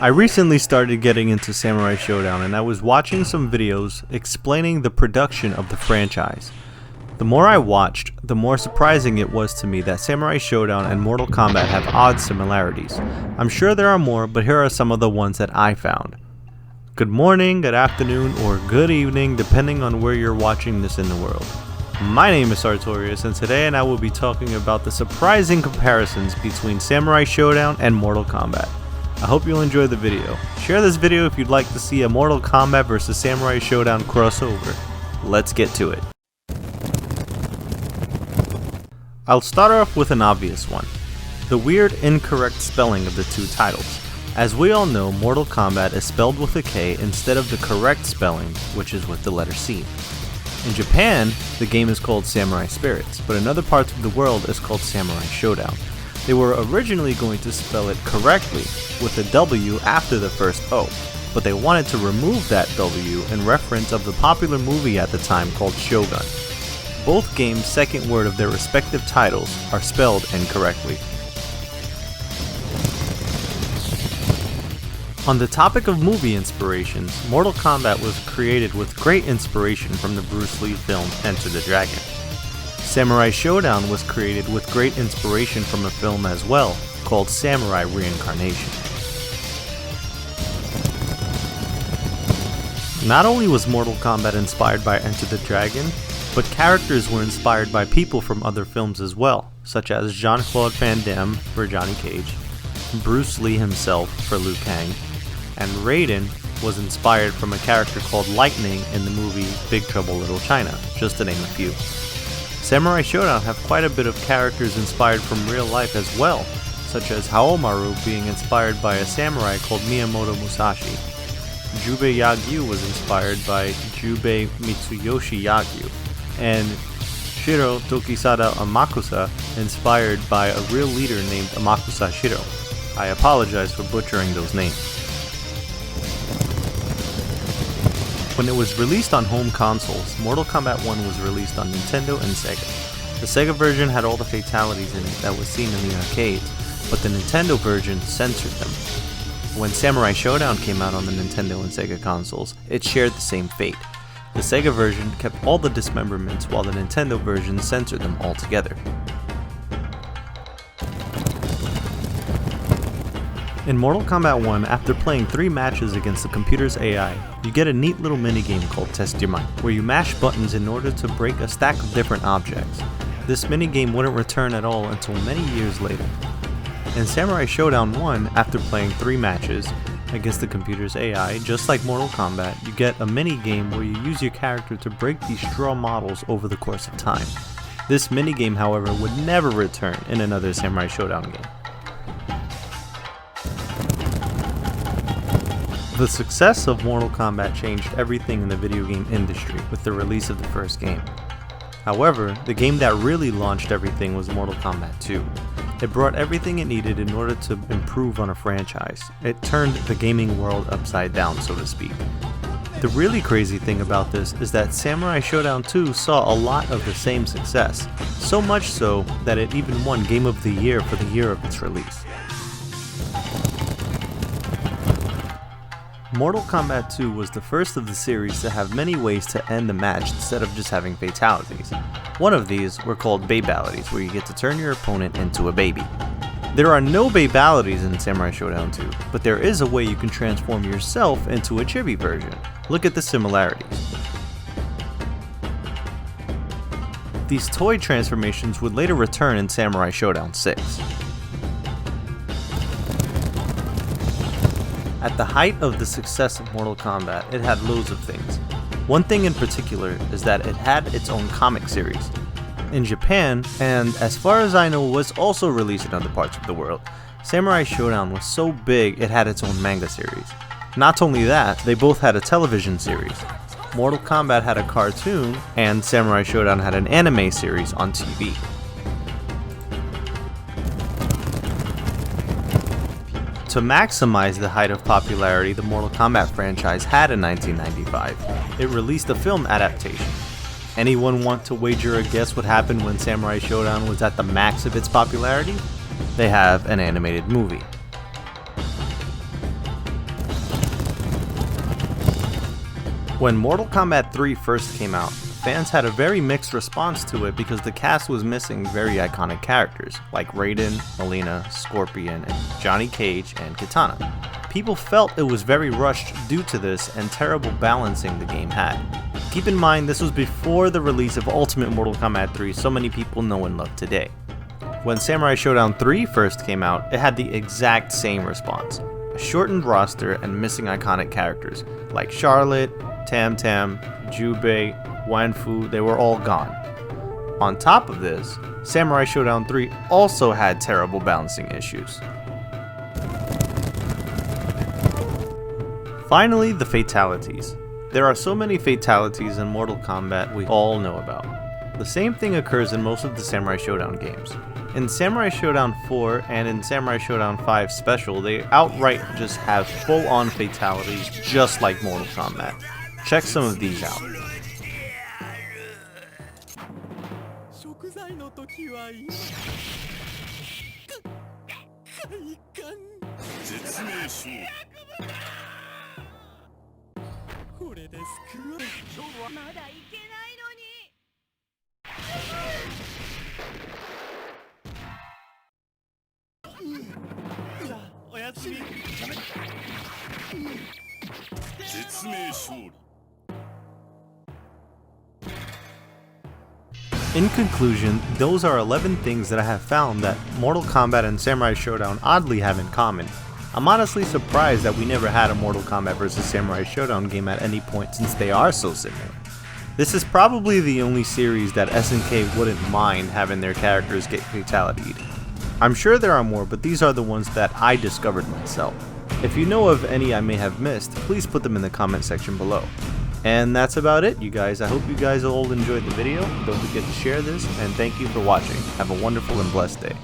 I recently started getting into Samurai Shodown and I was watching some videos explaining the production of the franchise. The more I watched, the more surprising it was to me that Samurai Shodown and Mortal Kombat have odd similarities. I'm sure there are more, but here are some of the ones that I found. Good morning, good afternoon, or good evening, depending on where you're watching this in the world. My name is Sartorius, and today I will be talking about the surprising comparisons between Samurai Shodown and Mortal Kombat. I hope you'll enjoy the video. Share this video if you'd like to see a Mortal Kombat vs Samurai Shodown crossover. Let's get to it. I'll start off with an obvious one. The weird incorrect spelling of the two titles. As we all know, Mortal Kombat is spelled with a K instead of the correct spelling, which is with the letter C. In Japan, the game is called Samurai Spirits, but in other parts of the world it's called Samurai Shodown. They were originally going to spell it correctly, with a W after the first O, but they wanted to remove that W in reference of the popular movie at the time called Shogun. Both games' second word of their respective titles are spelled incorrectly. On the topic of movie inspirations, Mortal Kombat was created with great inspiration from the Bruce Lee film Enter the Dragon. Samurai Shodown was created with great inspiration from a film as well, called Samurai Reincarnation. Not only was Mortal Kombat inspired by Enter the Dragon, but characters were inspired by people from other films as well, such as Jean-Claude Van Damme for Johnny Cage, Bruce Lee himself for Liu Kang, and Raiden was inspired from a character called Lightning in the movie Big Trouble Little China, just to name a few. Samurai Shodown have quite a bit of characters inspired from real life as well, such as Haomaru being inspired by a samurai called Miyamoto Musashi. Jubei Yagyu was inspired by Jubei Mitsuyoshi Yagyu, and Shiro Tokisada Amakusa inspired by a real leader named Amakusa Shiro. I apologize for butchering those names. When it was released on home consoles, Mortal Kombat 1 was released on Nintendo and Sega. The Sega version had all the fatalities in it that was seen in the arcades, but the Nintendo version censored them. When Samurai Shodown came out on the Nintendo and Sega consoles, it shared the same fate. The Sega version kept all the dismemberments while the Nintendo version censored them altogether. In Mortal Kombat 1, after playing 3 matches against the computer's AI, you get a neat little minigame called Test Your Might, where you mash buttons in order to break a stack of different objects. This minigame wouldn't return at all until many years later. In Samurai Shodown 1, after playing 3 matches against the computer's AI, just like Mortal Kombat, you get a minigame where you use your character to break these straw models over the course of time. This minigame, however, would never return in another Samurai Shodown game. The success of Mortal Kombat changed everything in the video game industry with the release of the first game. However, the game that really launched everything was Mortal Kombat 2. It brought everything it needed in order to improve on a franchise. It turned the gaming world upside down, so to speak. The really crazy thing about this is that Samurai Shodown 2 saw a lot of the same success, so much so that it even won Game of the Year for the year of its release. Mortal Kombat 2 was the first of the series to have many ways to end the match instead of just having fatalities. One of these were called babalities, where you get to turn your opponent into a baby. There are no babalities in Samurai Shodown 2, but there is a way you can transform yourself into a chibi version. Look at the similarities. These toy transformations would later return in Samurai Shodown 6. At the height of the success of Mortal Kombat, it had loads of things. One thing in particular is that it had its own comic series. In Japan, and as far as I know was also released in other parts of the world, Samurai Shodown was so big it had its own manga series. Not only that, they both had a television series. Mortal Kombat had a cartoon, and Samurai Shodown had an anime series on TV. To maximize the height of popularity the Mortal Kombat franchise had in 1995, it released a film adaptation. Anyone want to wager a guess what happened when Samurai Shodown was at the max of its popularity? They have an animated movie. When Mortal Kombat 3 first came out, fans had a very mixed response to it because the cast was missing very iconic characters like Raiden, Mileena, Scorpion, and Johnny Cage and Kitana. People felt it was very rushed due to this and terrible balancing the game had. Keep in mind this was before the release of Ultimate Mortal Kombat 3 so many people know and love today. When Samurai Shodown 3 first came out, it had the exact same response. A shortened roster and missing iconic characters like Charlotte, Tam Tam, Jubei, Wanfu, they were all gone. On top of this, Samurai Shodown 3 also had terrible balancing issues. Finally, the fatalities. There are so many fatalities in Mortal Kombat we all know about. The same thing occurs in most of the Samurai Shodown games. In Samurai Shodown 4 and in Samurai Shodown 5 Special, they outright just have full-on fatalities just like Mortal Kombat. Check some of these out. In conclusion, those are 11 things that I have found that Mortal Kombat and Samurai Shodown oddly have in common. I'm honestly surprised that we never had a Mortal Kombat vs Samurai Shodown game at any point since they are so similar. This is probably the only series that SNK wouldn't mind having their characters get fatality'd. I'm sure there are more, but these are the ones that I discovered myself. If you know of any I may have missed, please put them in the comment section below. And that's about it, you guys. I hope you guys all enjoyed the video. Don't forget to share this, and thank you for watching. Have a wonderful and blessed day.